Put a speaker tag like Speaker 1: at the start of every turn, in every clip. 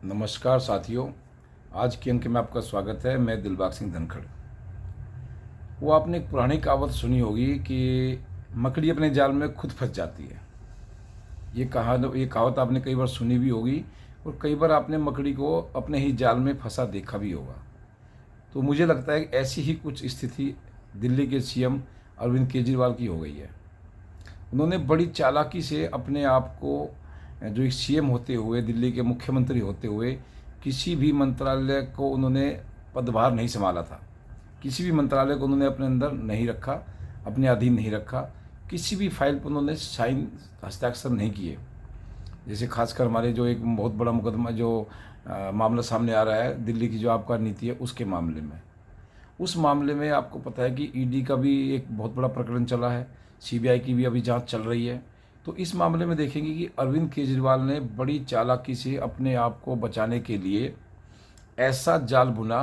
Speaker 1: नमस्कार साथियों। आज के अंक में आपका स्वागत है। मैं दिलबाग सिंह धनखड़। वो आपने एक पुरानी कहावत सुनी होगी कि मकड़ी अपने जाल में खुद फंस जाती है। ये कहावत आपने कई बार सुनी भी होगी और कई बार आपने मकड़ी को अपने ही जाल में फंसा देखा भी होगा। तो मुझे लगता है कि ऐसी ही कुछ स्थिति दिल्ली के सीएम अरविंद केजरीवाल की हो गई है। उन्होंने बड़ी चालाकी से अपने आप को जो एक सीएम होते हुए, दिल्ली के मुख्यमंत्री होते हुए, किसी भी मंत्रालय को उन्होंने पदभार नहीं संभाला था। किसी भी मंत्रालय को उन्होंने अपने अंदर नहीं रखा, अपने अधीन नहीं रखा। किसी भी फाइल पर उन्होंने साइन हस्ताक्षर नहीं किए। जैसे खासकर हमारे जो एक बहुत बड़ा मुकदमा जो मामला सामने आ रहा है, दिल्ली की जो आबकारी नीति है उसके मामले में, उस मामले में आपको पता है कि ईडी का भी एक बहुत बड़ा प्रकरण चला है, सीबीआई की भी अभी जांच चल रही है। तो इस मामले में देखेंगे कि अरविंद केजरीवाल ने बड़ी चालाकी से अपने आप को बचाने के लिए ऐसा जाल बुना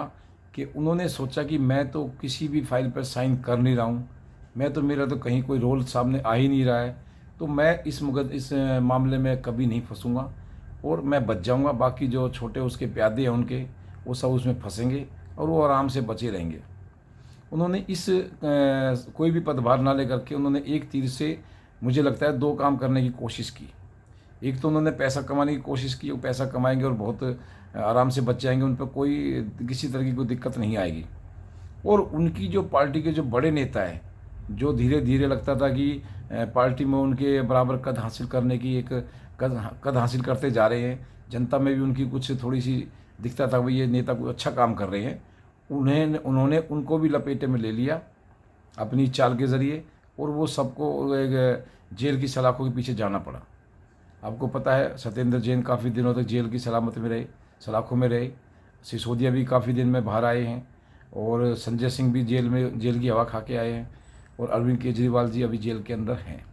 Speaker 1: कि उन्होंने सोचा कि मैं तो किसी भी फाइल पर साइन कर नहीं रहा हूँ, मेरा तो कहीं कोई रोल सामने आ ही नहीं रहा है, तो मैं इस मामले में कभी नहीं फंसूंगा और मैं बच जाऊंगा। बाकी जो छोटे उसके प्यादे हैं उनके, वो सब उसमें फंसेंगे और वो आराम से बचे रहेंगे। उन्होंने कोई भी पदभार ना लेकर के उन्होंने एक तीर से मुझे लगता है दो काम करने की कोशिश की। एक तो उन्होंने पैसा कमाने की कोशिश की, वो पैसा कमाएंगे और बहुत आराम से बच जाएंगे, उन पर कोई किसी तरह की कोई दिक्कत नहीं आएगी। और उनकी जो पार्टी के जो बड़े नेता हैं, जो धीरे धीरे लगता था कि पार्टी में उनके बराबर कद हासिल करने की एक कद हासिल करते जा रहे हैं, जनता में भी उनकी कुछ थोड़ी सी दिखता था भाई ये नेता कुछ अच्छा काम कर रहे हैं, उन्होंने उनको भी लपेटे में ले लिया अपनी चाल के ज़रिए और वो सबको एक जेल की सलाखों के पीछे जाना पड़ा। आपको पता है सत्येंद्र जैन काफ़ी दिनों तक जेल की सलाखों में रहे। सिसोदिया भी काफ़ी दिन में बाहर आए हैं और संजय सिंह भी जेल की हवा खा के आए हैं और अरविंद केजरीवाल जी अभी जेल के अंदर हैं।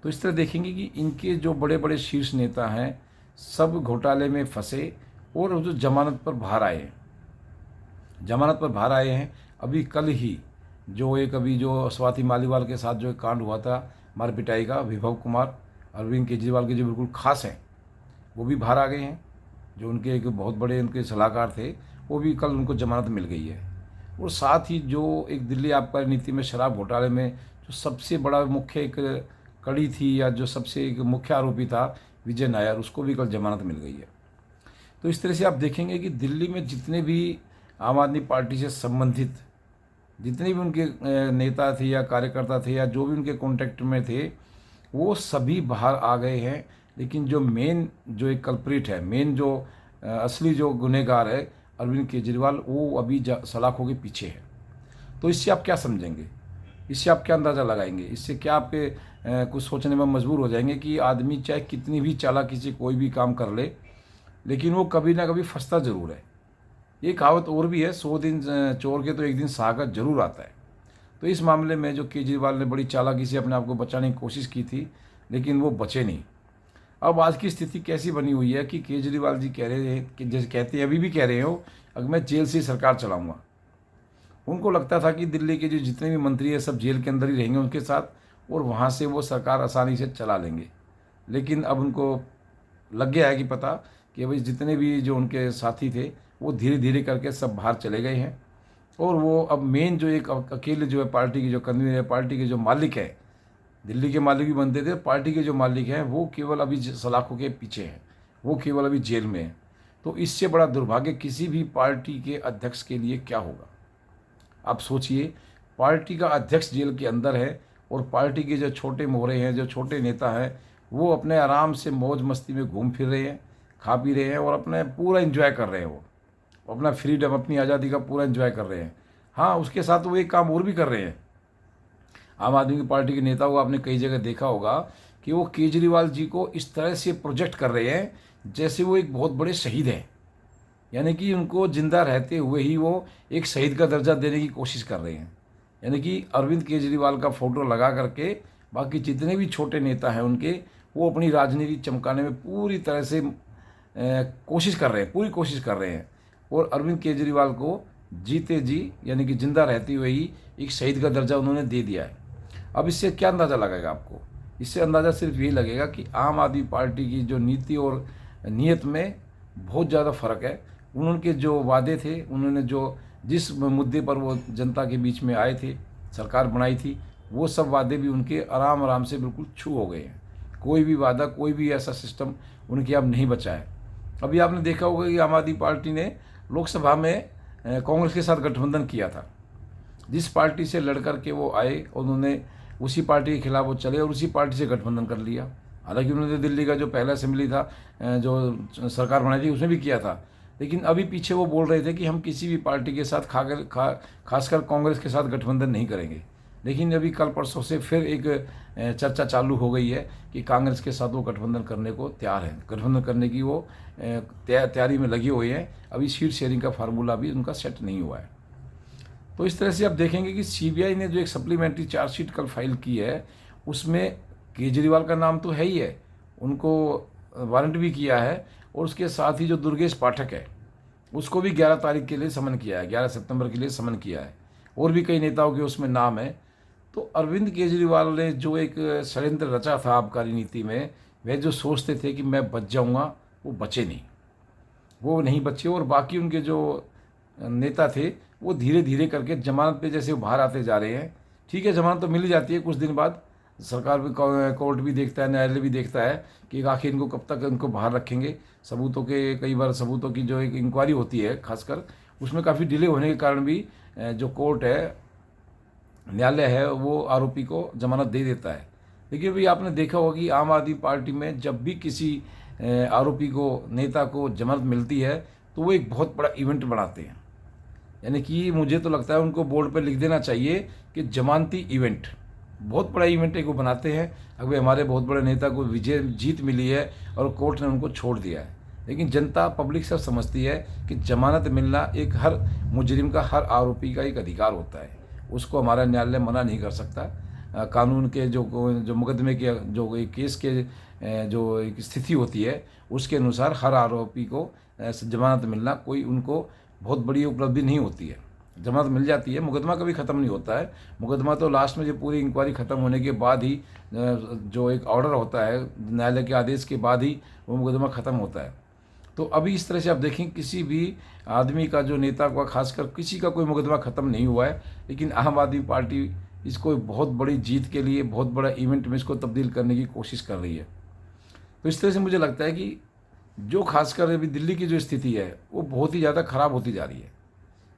Speaker 1: तो इस तरह देखेंगे कि इनके जो बड़े बड़े शीर्ष नेता हैं सब घोटाले में फंसे और जो जमानत पर बाहर आए हैं। अभी कल ही अभी जो स्वाति मालीवाल के साथ जो एक कांड हुआ था मार पिटाई का, विभव कुमार अरविंद केजरीवाल के जो बिल्कुल खास हैं वो भी बाहर आ गए हैं। जो उनके एक बहुत बड़े उनके सलाहकार थे वो भी कल उनको जमानत मिल गई है। और साथ ही जो एक दिल्ली आबकारी नीति में शराब घोटाले में जो सबसे बड़ा मुख्य एक कड़ी थी या जो सबसे एक मुख्य आरोपी था विजय नायर, उसको भी कल जमानत मिल गई है। तो इस तरह से आप देखेंगे कि दिल्ली में जितने भी आम आदमी पार्टी से संबंधित जितने भी उनके नेता थे या कार्यकर्ता थे या जो भी उनके कॉन्टेक्ट में थे, वो सभी बाहर आ गए हैं। लेकिन जो मेन जो एक कल्प्रिट है, मेन जो असली जो गुनहगार है अरविंद केजरीवाल, वो अभी सलाखों के पीछे है। तो इससे आप क्या समझेंगे, इससे आप क्या अंदाज़ा लगाएंगे, इससे क्या आपके कुछ सोचने में मजबूर हो जाएंगे कि आदमी चाहे कितनी भी चालाकी से कोई भी काम कर ले, लेकिन वो कभी ना कभी फंसता ज़रूर है। ये कहावत और भी है, 100 दिन चोर के तो एक दिन सागा जरूर आता है। तो इस मामले में जो केजरीवाल ने बड़ी चालाकी से अपने आप को बचाने की कोशिश की थी, लेकिन वो बचे नहीं। अब आज की स्थिति कैसी बनी हुई है कि केजरीवाल जी कह रहे हैं कि जैसे कहते हैं, अभी भी कह रहे हो, अगर मैं जेल से सरकार चलाऊंगा। उनको लगता था कि दिल्ली के जो जितने भी मंत्री हैं सब जेल के अंदर ही रहेंगे उनके साथ और वहाँ से वो सरकार आसानी से चला लेंगे। लेकिन अब उनको लग गया है कि पता कि भाई जितने भी जो उनके साथी थे वो धीरे धीरे करके सब बाहर चले गए हैं और वो अब मेन जो एक अकेले जो है पार्टी की जो कन्वीनर है, पार्टी के जो मालिक है, दिल्ली के मालिक भी बनते थे, पार्टी के जो मालिक हैं वो केवल अभी सलाखों के पीछे हैं, वो केवल अभी जेल में हैं। तो इससे बड़ा दुर्भाग्य किसी भी पार्टी के अध्यक्ष के लिए क्या होगा। आप सोचिए, पार्टी का अध्यक्ष जेल के अंदर है और पार्टी के जो छोटे मोहरे हैं, जो छोटे नेता हैं, वो अपने आराम से मौज मस्ती में घूम फिर रहे हैं, खा पी रहे हैं और अपने पूरा एंजॉय कर रहे हैं। वो अपना फ्रीडम, अपनी आज़ादी का पूरा एंजॉय कर रहे हैं। हाँ, उसके साथ वो एक काम और भी कर रहे हैं। आम आदमी की पार्टी के नेता को आपने कई जगह देखा होगा कि वो केजरीवाल जी को इस तरह से प्रोजेक्ट कर रहे हैं जैसे वो एक बहुत बड़े शहीद हैं, यानी कि उनको जिंदा रहते हुए ही वो एक शहीद का दर्जा देने की कोशिश कर रहे हैं। यानी कि अरविंद केजरीवाल का फोटो लगा करके बाकी जितने भी छोटे नेता हैं उनके, वो अपनी राजनीति चमकाने में पूरी तरह से कोशिश कर रहे हैं, पूरी कोशिश कर रहे हैं। और अरविंद केजरीवाल को जीते जी यानी कि जिंदा रहते हुए ही एक शहीद का दर्जा उन्होंने दे दिया है। अब इससे क्या अंदाज़ा लगेगा आपको, इससे अंदाज़ा सिर्फ यही लगेगा कि आम आदमी पार्टी की जो नीति और नीयत में बहुत ज़्यादा फ़र्क है। उनके जो वादे थे, उन्होंने जो जिस मुद्दे पर वो जनता के बीच में आए थे, सरकार बनाई थी, वो सब वादे भी उनके आराम आराम से बिल्कुल छू हो गए हैं। कोई भी वादा, कोई भी ऐसा सिस्टम उनके अब नहीं बचा है। अभी आपने देखा होगा कि आम आदमी पार्टी ने लोकसभा में कांग्रेस के साथ गठबंधन किया था। जिस पार्टी से लड़ कर के वो आए, उन्होंने उसी पार्टी के खिलाफ वो चले और उसी पार्टी से गठबंधन कर लिया। हालांकि उन्होंने दिल्ली का जो पहला असेंबली था, जो सरकार बनाई थी, उसमें भी किया था। लेकिन अभी पीछे वो बोल रहे थे कि हम किसी भी पार्टी के साथ खासकर कांग्रेस के साथ गठबंधन नहीं करेंगे। लेकिन अभी कल परसों से फिर एक चर्चा चालू हो गई है कि कांग्रेस के साथ वो गठबंधन करने को तैयार हैं, गठबंधन करने की वो तैयारी में लगी हुई है। अभी सीट शेयरिंग का फार्मूला भी उनका सेट नहीं हुआ है। तो इस तरह से आप देखेंगे कि सीबीआई ने जो एक सप्लीमेंट्री चार्जशीट कल फाइल की है, उसमें केजरीवाल का नाम तो है ही है, उनको वारंट भी किया है, और उसके साथ ही जो दुर्गेश पाठक है उसको भी 11 तारीख के लिए समन किया है, 11 सितंबर के लिए समन किया है, और भी कई नेताओं के उसमें नाम है। तो अरविंद केजरीवाल ने जो एक षड्यंत्र रचा था आबकारी नीति में, वे जो सोचते थे कि मैं बच जाऊंगा, वो बचे नहीं, वो नहीं बचे। और बाकी उनके जो नेता थे वो धीरे धीरे करके जमानत पे जैसे बाहर आते जा रहे हैं। ठीक है, जमानत तो मिल ही जाती है कुछ दिन बाद, सरकार भी, कोर्ट भी देखता है, न्यायालय भी देखता है कि आखिर इनको कब तक इनको बाहर रखेंगे। सबूतों के, कई बार सबूतों की जो एक इंक्वायरी होती है खासकर, उसमें काफ़ी डिले होने के कारण भी जो कोर्ट है, न्यायालय है, वो आरोपी को जमानत दे देता है। लेकिन अभी आपने देखा होगा कि आम आदमी पार्टी में जब भी किसी आरोपी को, नेता को जमानत मिलती है, तो वो एक बहुत बड़ा इवेंट बनाते हैं। यानी कि मुझे तो लगता है उनको बोर्ड पर लिख देना चाहिए कि जमानती इवेंट, बहुत बड़ा इवेंट एक वो बनाते हैं। अगर हमारे बहुत बड़े नेता को जीत मिली है और कोर्ट ने उनको छोड़ दिया है, लेकिन जनता, पब्लिक सब समझती है कि जमानत मिलना एक हर मुजरिम का, हर आरोपी का एक अधिकार होता है, उसको हमारा न्यायालय मना नहीं कर सकता। कानून के जो मुकदमे के, जो एक केस के जो एक स्थिति होती है, उसके अनुसार हर आरोपी को जमानत मिलना कोई उनको बहुत बड़ी उपलब्धि नहीं होती है। जमानत मिल जाती है, मुकदमा कभी ख़त्म नहीं होता है। मुकदमा तो लास्ट में जो पूरी इंक्वायरी ख़त्म होने के बाद ही, जो एक ऑर्डर होता है न्यायालय के आदेश के बाद ही वो मुकदमा ख़त्म होता है। तो अभी इस तरह से आप देखें, किसी भी आदमी का, जो नेता का, खासकर किसी का कोई मुकदमा ख़त्म नहीं हुआ है, लेकिन आम आदमी पार्टी इसको बहुत बड़ी जीत के लिए, बहुत बड़ा इवेंट में इसको तब्दील करने की कोशिश कर रही है। तो इस तरह से मुझे लगता है कि जो खासकर अभी दिल्ली की जो स्थिति है, वो बहुत ही ज़्यादा ख़राब होती जा रही है,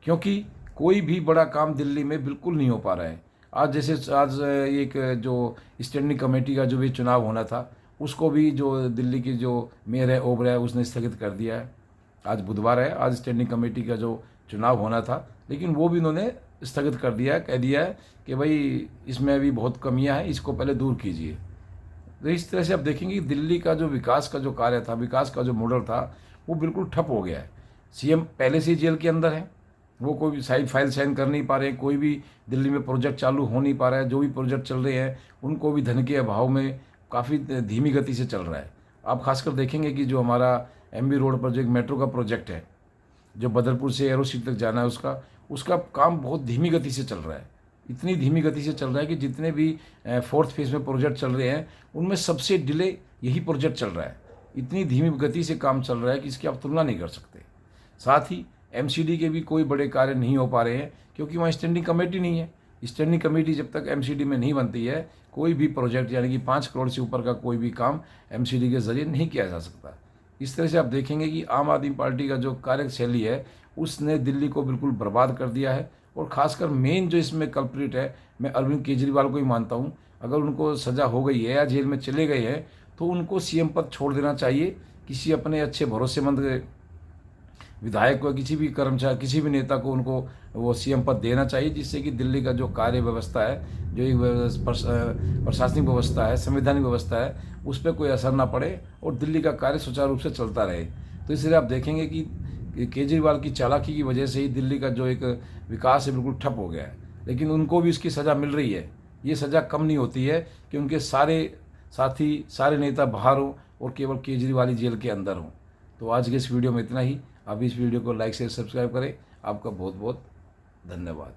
Speaker 1: क्योंकि कोई भी बड़ा काम दिल्ली में बिल्कुल नहीं हो पा रहा है। आज एक जो स्टैंडिंग कमेटी का जो भी चुनाव होना था, उसको भी जो दिल्ली की जो मेयर है ओबराय, उसने स्थगित कर दिया है। आज बुधवार है, आज स्टैंडिंग कमेटी का जो चुनाव होना था, लेकिन वो भी उन्होंने स्थगित कर दिया है, कह दिया है कि भाई इसमें भी बहुत कमियां हैं, इसको पहले दूर कीजिए। तो इस तरह से आप देखेंगे कि दिल्ली का जो विकास का जो कार्य था, विकास का जो मॉडल था, वो बिल्कुल ठप हो गया है। सीएम पहले से ही जेल के अंदर है, वो कोई फाइल साइन कर नहीं पा रहे हैं, कोई भी दिल्ली में प्रोजेक्ट चालू हो नहीं पा रहा है। जो भी प्रोजेक्ट चल रहे हैं उनको भी धन के अभाव में काफ़ी धीमी गति से चल रहा है। आप खासकर देखेंगे कि जो हमारा एमबी रोड पर जो एक मेट्रो का प्रोजेक्ट है, जो बदरपुर से एरो सिटी तक जाना है, उसका काम बहुत धीमी गति से चल रहा है। इतनी धीमी गति से चल रहा है कि जितने भी 4th फेज में प्रोजेक्ट चल रहे हैं, उनमें सबसे डिले यही प्रोजेक्ट चल रहा है। इतनी धीमी गति से काम चल रहा है कि इसकी आप तुलना नहीं कर सकते। साथ ही एमसीडी के भी कोई बड़े कार्य नहीं हो पा रहे हैं, क्योंकि वहाँ स्टैंडिंग कमेटी नहीं है। स्टैंडिंग कमेटी जब तक एमसीडी में नहीं बनती है, कोई भी प्रोजेक्ट, यानी कि 5 करोड़ से ऊपर का कोई भी काम एमसीडी के जरिए नहीं किया जा सकता। इस तरह से आप देखेंगे कि आम आदमी पार्टी का जो कार्यशैली है, उसने दिल्ली को बिल्कुल बर्बाद कर दिया है। और ख़ासकर मेन जो इसमें कल्प्रिट है, मैं अरविंद केजरीवाल को ही मानता हूँ। अगर उनको सज़ा हो गई है या जेल में चले गए हैं, तो उनको सीएम पद छोड़ देना चाहिए। किसी अपने अच्छे भरोसेमंद विधायक को, किसी भी कर्मचारी, किसी भी नेता को उनको वो सीएम पद देना चाहिए, जिससे कि दिल्ली का जो कार्य व्यवस्था है, जो एक प्रशासनिक व्यवस्था है, संवैधानिक व्यवस्था है, उस पर कोई असर ना पड़े और दिल्ली का कार्य सुचारू रूप से चलता रहे। तो इसलिए आप देखेंगे कि केजरीवाल की चालाकी की वजह से ही दिल्ली का जो एक विकास है बिल्कुल ठप हो गया है। लेकिन उनको भी उसकी सज़ा मिल रही है। ये सज़ा कम नहीं होती है कि उनके सारे साथी, सारे नेता बाहर हों और केवल केजरीवाल ही जेल के अंदर हों। तो आज के इस वीडियो में इतना ही। आप इस वीडियो को लाइक, शेयर, सब्सक्राइब करें। आपका बहुत बहुत धन्यवाद।